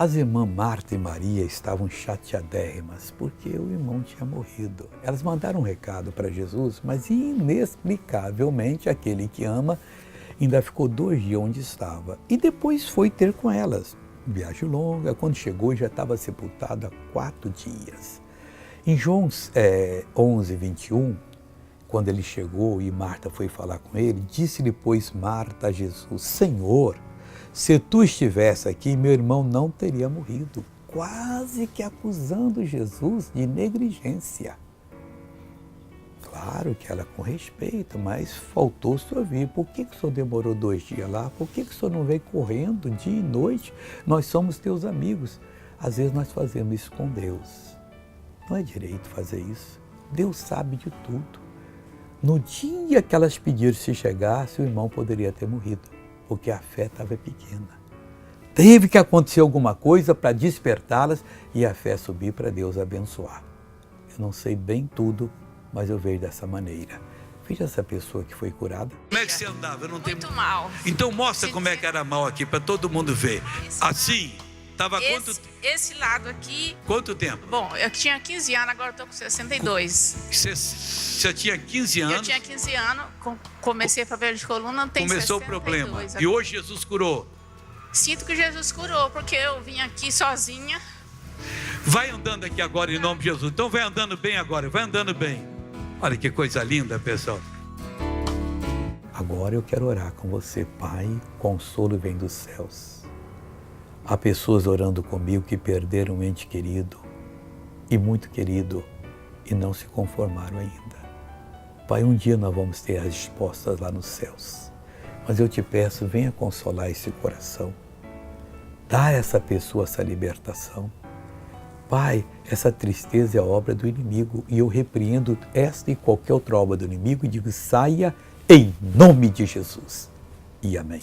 As irmãs Marta e Maria estavam chateadérrimas porque o irmão tinha morrido. Elas mandaram um recado para Jesus, mas inexplicavelmente aquele que ama ainda ficou 2 dias onde estava. E depois foi ter com elas. Viagem longa, quando chegou já estava sepultado há 4 dias. Em João 11, 21, quando ele chegou e Marta foi falar com ele, disse-lhe, pois, Marta a Jesus, Senhor, se tu estivesse aqui, meu irmão não teria morrido. Quase que acusando Jesus de negligência. Claro que ela com respeito, mas faltou o senhor vir. Por que o senhor demorou 2 dias lá? Por que o senhor não veio correndo dia e noite? Nós somos teus amigos. Às vezes nós fazemos isso com Deus. Não é direito fazer isso. Deus sabe de tudo. No dia que elas pediram se chegasse, o irmão poderia ter morrido, porque a fé estava pequena. Teve que acontecer alguma coisa para despertá-las e a fé subir para Deus abençoar. Eu não sei bem tudo, mas eu vejo dessa maneira. Veja essa pessoa que foi curada. Como é que você andava? Eu não tenho... Muito mal. Então mostra como é que era mal aqui, para todo mundo ver. Assim, estava Esse lado aqui... Quanto tempo? Bom, eu tinha 15 anos, agora eu estou com 62. Você tinha 15 anos? Eu tinha 15 anos, comecei a problema de coluna, tem começou 62 o problema. agora. E hoje Jesus curou. Sinto que Jesus curou, porque eu vim aqui sozinha. Vai andando aqui agora em nome de Jesus. Então vai andando bem agora, vai andando bem. Olha que coisa linda, pessoal. Agora eu quero orar com você, Pai, consolo vem dos céus. Há pessoas orando comigo que perderam um ente querido e muito querido e não se conformaram ainda. Pai, um dia nós vamos ter as respostas lá nos céus. Mas eu te peço, venha consolar esse coração. Dá a essa pessoa essa libertação. Pai, essa tristeza é a obra do inimigo e eu repreendo esta e qualquer outra obra do inimigo e digo, saia em nome de Jesus. E amém.